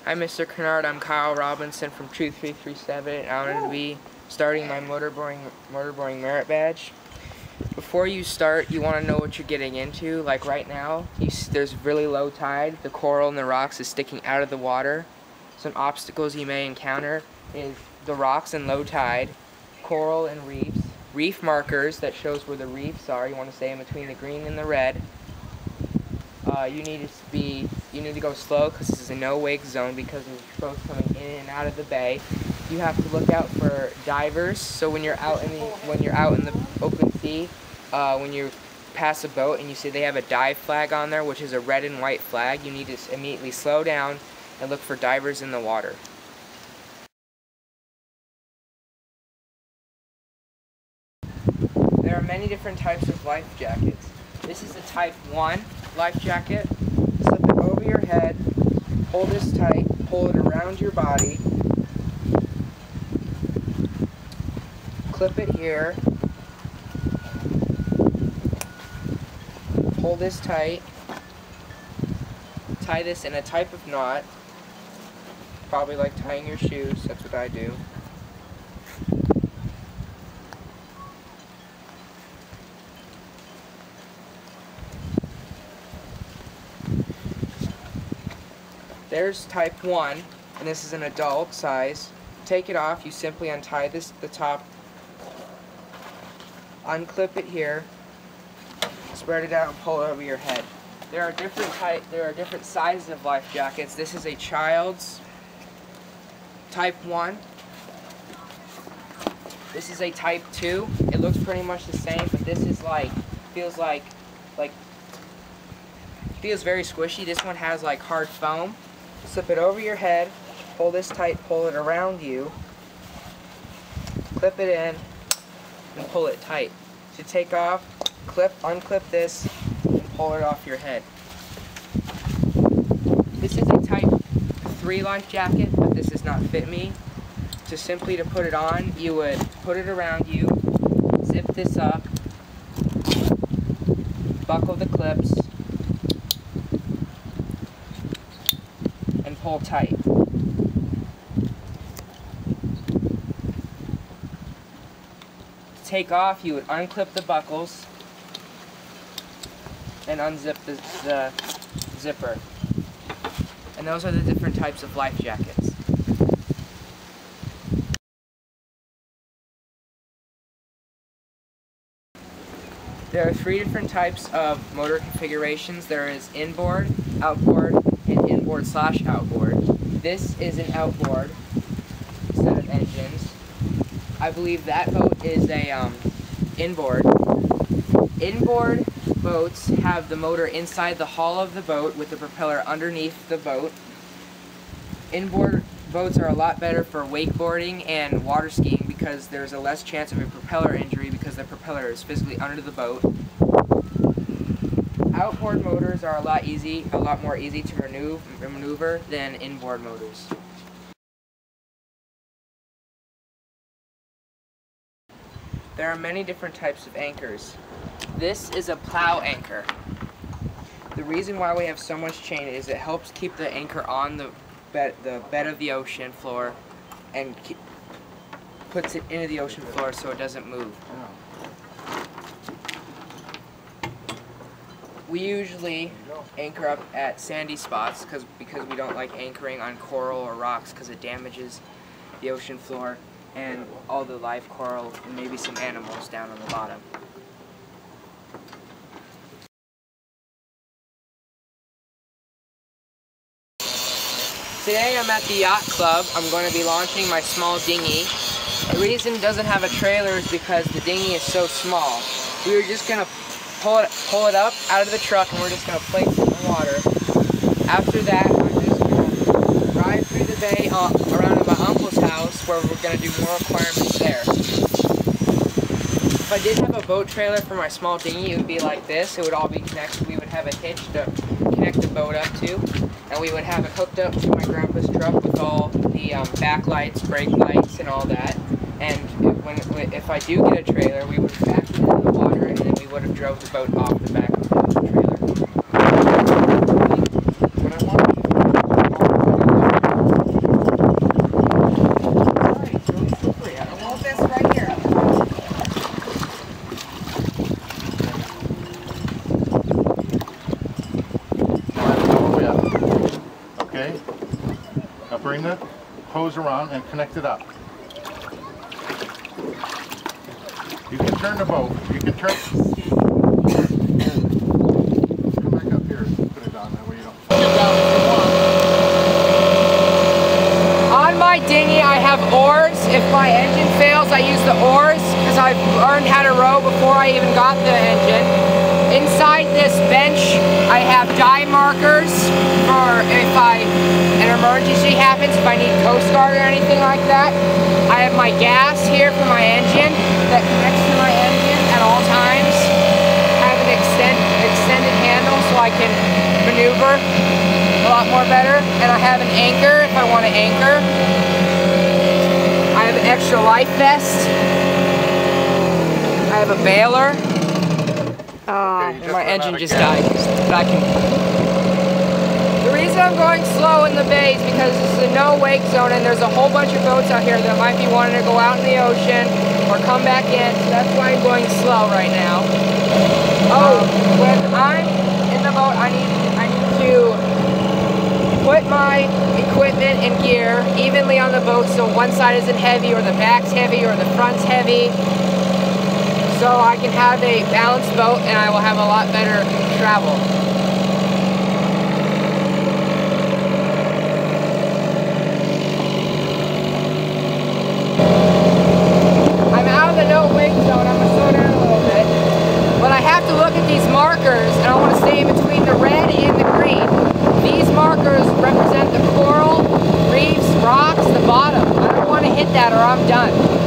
Hi, Mr. Kennard. I'm Kyle Robinson from Truth 337. I'm going to be starting my motorboating merit badge. Before you start, you want to know what you're getting into. Like right now, there's really low tide. The coral and the rocks is sticking out of the water. Some obstacles you may encounter is the rocks and low tide, coral and reefs, reef markers that shows where the reefs are. You want to stay in between the green and the red. You need to go slow because this is a no-wake zone because of boats coming in and out of the bay. You have to look out for divers. So when you're out in the open sea, when you pass a boat and you see they have a dive flag on there, which is a red and white flag, you need to immediately slow down and look for divers in the water. There are many different types of life jackets. This is a type 1 life jacket. Slip it over your head, hold this tight, pull it around your body, clip it here, hold this tight, tie this in a type of knot, probably like tying your shoes, that's what I do. There's type 1, and this is an adult size. Take it off, you simply untie the top, unclip it here, spread it out and pull it over your head. There are different sizes of life jackets. This is a child's type 1. This is a type 2. It looks pretty much the same, but this is feels very squishy. This one has like hard foam. Slip it over your head, hold this tight, pull it around you, clip it in, and pull it tight. To take off, unclip this, and pull it off your head. This is a type 3 life jacket, but this does not fit me. To put it on, you would put it around you, zip this up, buckle the clips, and pull tight. To take off, you would unclip the buckles and unzip the zipper. And those are the different types of life jackets. There are 3 different types of motor configurations. There is inboard, outboard, and inboard/outboard. This is an outboard set of engines. I believe that boat is a inboard. Inboard boats have the motor inside the hull of the boat with the propeller underneath the boat. Inboard boats are a lot better for wakeboarding and water skiing because there's a less chance of a propeller injury because the propeller is physically under the boat. Outboard motors are a lot more easy to maneuver than inboard motors. There are many different types of anchors. This is a plow anchor. The reason why we have so much chain is it helps keep the anchor on the bed of the ocean floor and puts it into the ocean floor so it doesn't move. We usually anchor up at sandy spots because we don't like anchoring on coral or rocks because it damages the ocean floor and all the live coral and maybe some animals down on the bottom. Today I'm at the yacht club. I'm going to be launching my small dinghy. The reason it doesn't have a trailer is because the dinghy is so small. We were just going to pull it up out of the truck and we're just going to place it in the water. After that, I'm just going to drive through the bay around to my uncle's house where we're going to do more requirements there. If I did have a boat trailer for my small dinghy, it would be like this. It would all be connected. We would have a hitch to connect the boat up to, and we would have it hooked up to my grandpa's truck with all the backlights, brake lights, and all that. And if I do get a trailer, we would back it into the water, and then we would have drove the boat off the back of the trailer. What I want Okay? Now bring the hose around and connect it up. You can turn the boat. You can turn. Come back up here. Put it down that way you don't. Put it down if you want. On my dinghy, I have oars. If my engine fails, I use the oars because I've learned how to row before I even got the engine. Inside this bench, I have dive markers for if an emergency happens, if I need Coast Guard or anything like that. I have my gas here for my engine that connects to my engine at all times. I have an extended handle so I can maneuver a lot more better. And I have an anchor if I want to anchor. I have an extra life vest. I have a bailer. And my engine just died. But the reason I'm going slow in the bay is because this is a no-wake zone and there's a whole bunch of boats out here that might be wanting to go out in the ocean or come back in, so that's why I'm going slow right now. When I'm in the boat, I need to put my equipment and gear evenly on the boat so one side isn't heavy or the back's heavy or the front's heavy. So I can have a balanced boat and I will have a lot better travel. I'm out of the no-wake zone. I'm going to slow down a little bit. But I have to look at these markers and I want to stay in between the red and the green. These markers represent the coral, reefs, rocks, the bottom. I don't want to hit that or I'm done.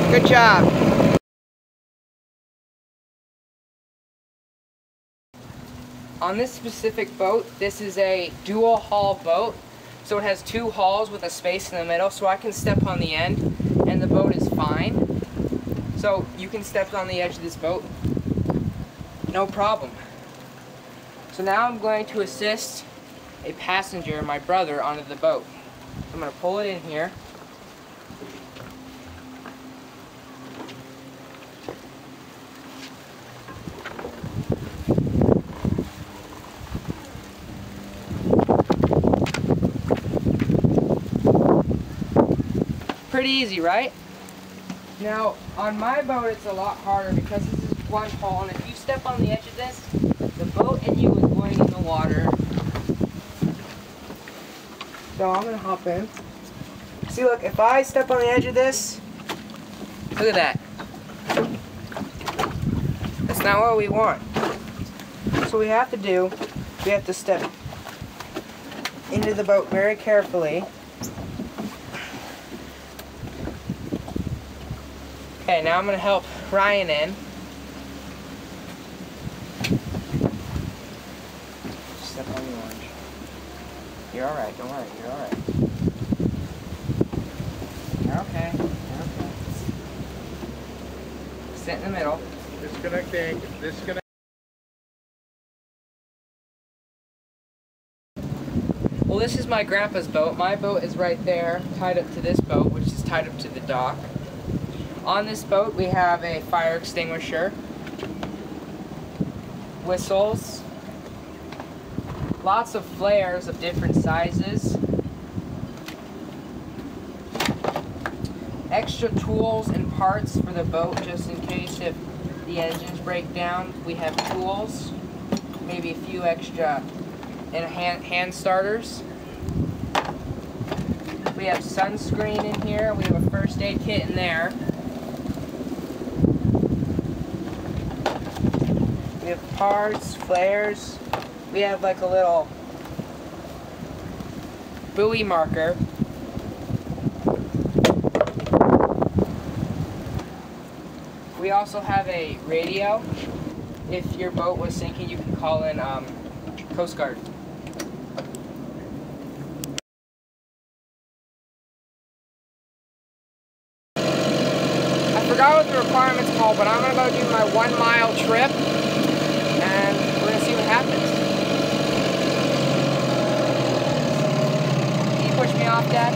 Good job. On this specific boat, this is a dual hull boat. So it has two hulls with a space in the middle, so I can step on the end and the boat is fine. So you can step on the edge of this boat, no problem. So now I'm going to assist a passenger, my brother, onto the boat. I'm going to pull it in here. Pretty easy, right? Now, on my boat, it's a lot harder because this is one hull, and if you step on the edge of this, the boat and you is going in the water. So I'm gonna hop in. See, look, if I step on the edge of this, look at that. That's not what we want. So we have to do, we have to step into the boat very carefully. Okay, now I'm going to help Ryan in. Step on the orange. You're alright, don't worry, you're alright. You're okay, you're okay. Sit in the middle. Disconnect the anchor. Disconnect. Well, this is my grandpa's boat. My boat is right there, tied up to this boat, which is tied up to the dock. On this boat, we have a fire extinguisher, whistles, lots of flares of different sizes, extra tools and parts for the boat just in case if the engines break down. We have tools, maybe a few extra and hand starters. We have sunscreen in here. We have a first aid kit in there. We have parts, flares. We have like a little buoy marker. We also have a radio. If your boat was sinking, you can call in Coast Guard. I forgot what the requirement's called, but I'm gonna go do my 1 mile trip, and we're gonna see what happens. Can you push me off, Dad?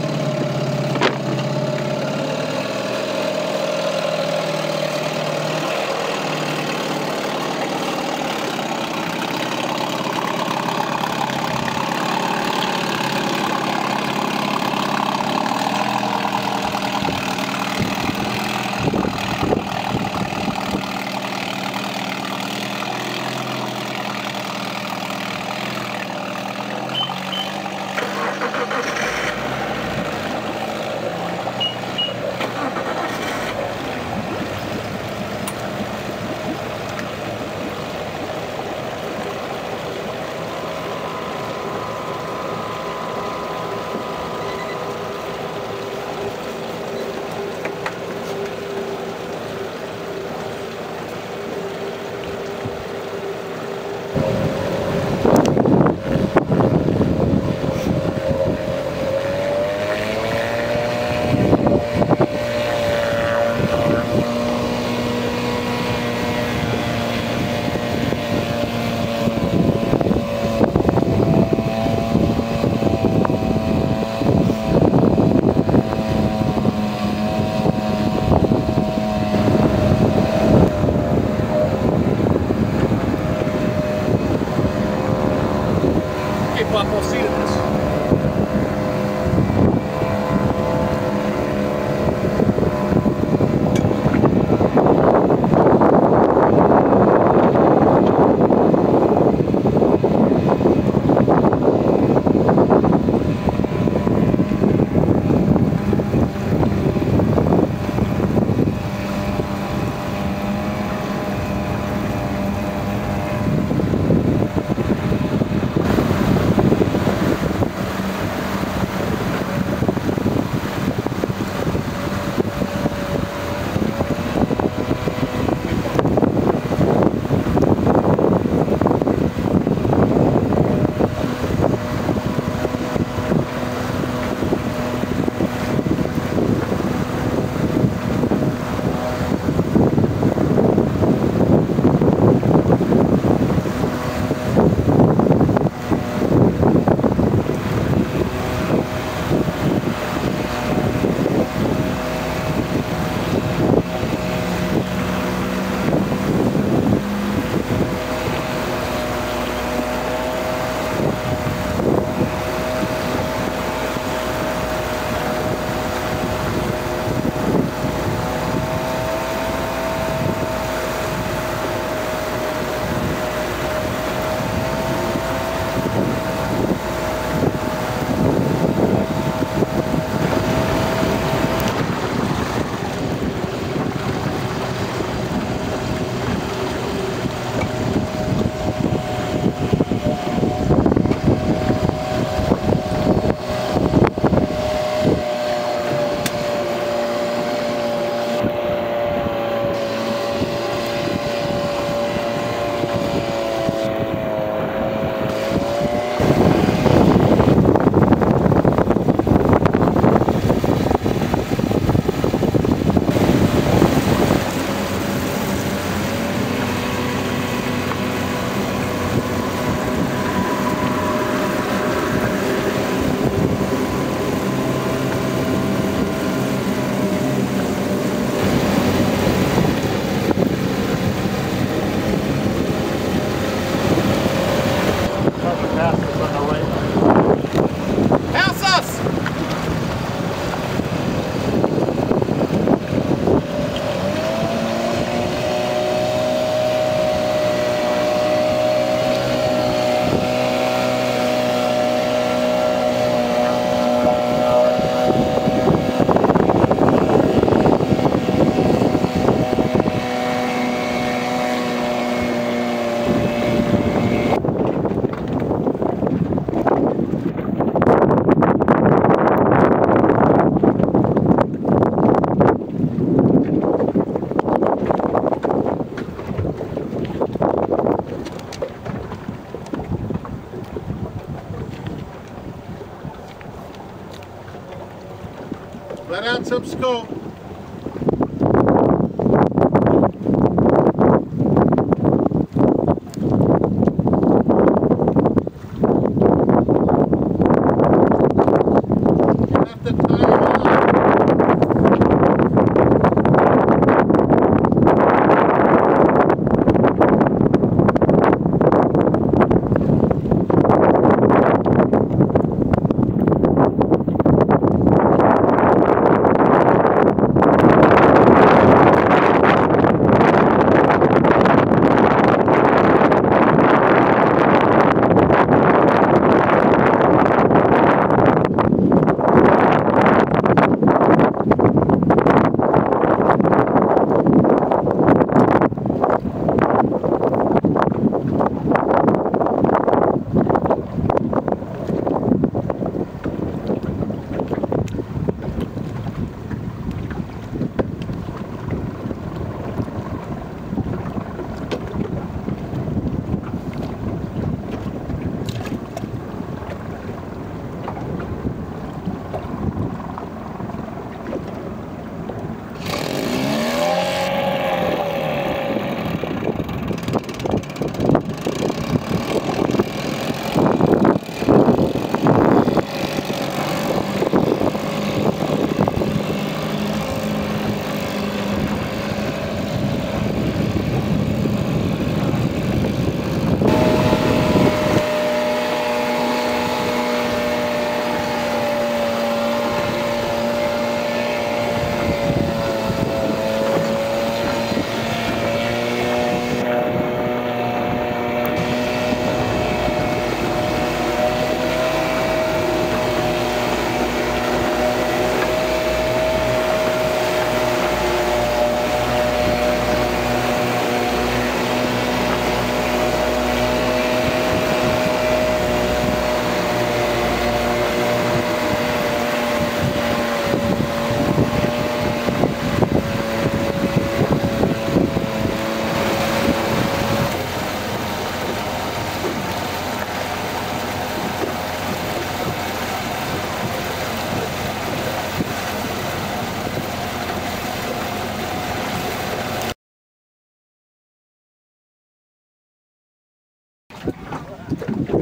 Scoop, scoop.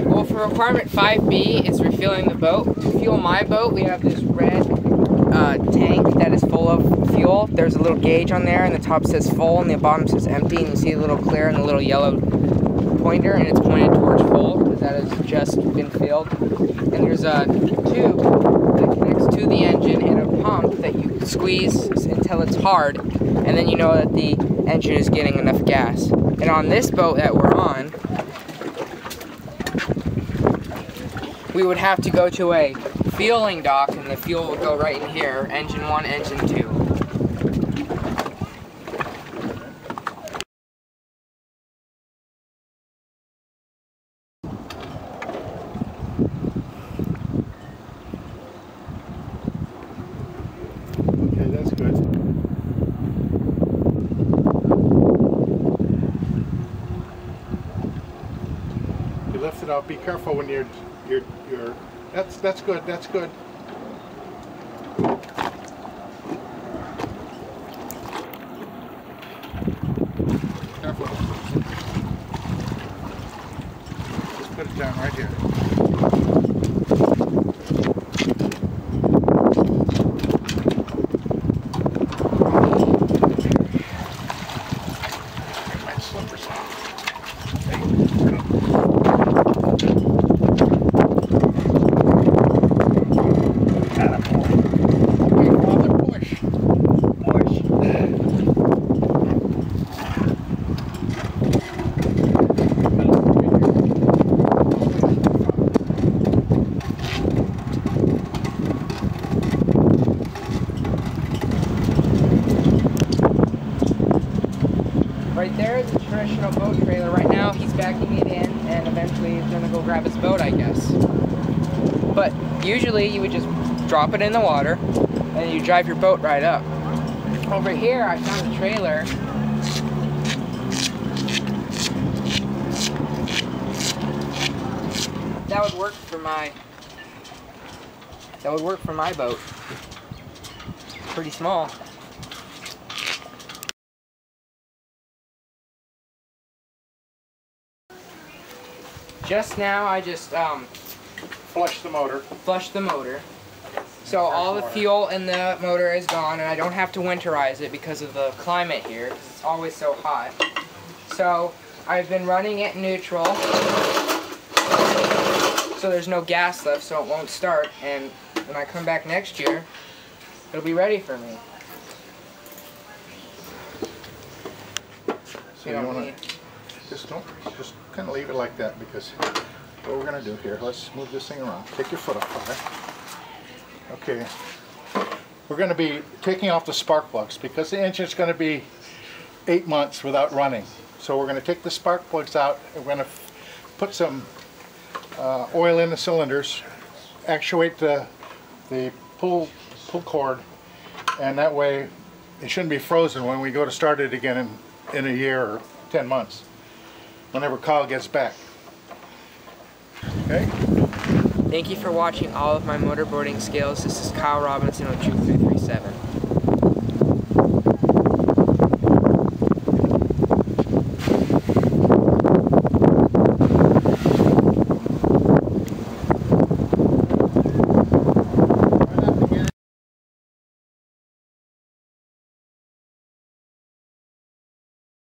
Well, for requirement 5B, it's refueling the boat. To fuel my boat, we have this red tank that is full of fuel. There's a little gauge on there, and the top says full, and the bottom says empty, and you see a little clear and a little yellow pointer, and it's pointed towards full, because that has just been filled. And there's a tube that connects to the engine and a pump that you squeeze until it's hard, and then you know that the engine is getting enough gas. And on this boat that we're on, we would have to go to a fueling dock, and the fuel would go right in here, engine 1, engine 2. Okay, that's good. You lift it up. Be careful when you're that's good. That's good. Careful. Just put it down right here. My slippers off. Hey, Right there is a traditional boat trailer. Right now he's backing it in, and eventually he's gonna go grab his boat, I guess. But usually you would just drop it in the water and you drive your boat right up. Over here I found a trailer. That would work for my boat. pretty small. Just now I just Flush the motor. flushed the motor. So all the fuel in the motor is gone, and I don't have to winterize it because of the climate here, because it's always so hot. So I've been running it neutral, so there's no gas left, so it won't start, and when I come back next year, it'll be ready for me. So you want to just kind of leave it like that, because what we're going to do here, let's move this thing around. Take your foot off there. Okay. We're going to be taking off the spark plugs because the engine's going to be 8 months without running. So we're going to take the spark plugs out, and we're going to put some oil in the cylinders, actuate the pull cord, and that way it shouldn't be frozen when we go to start it again in a year or 10 months, whenever Kyle gets back. Okay? Thank you for watching all of my motorboating skills. This is Kyle Robinson with Truth 337.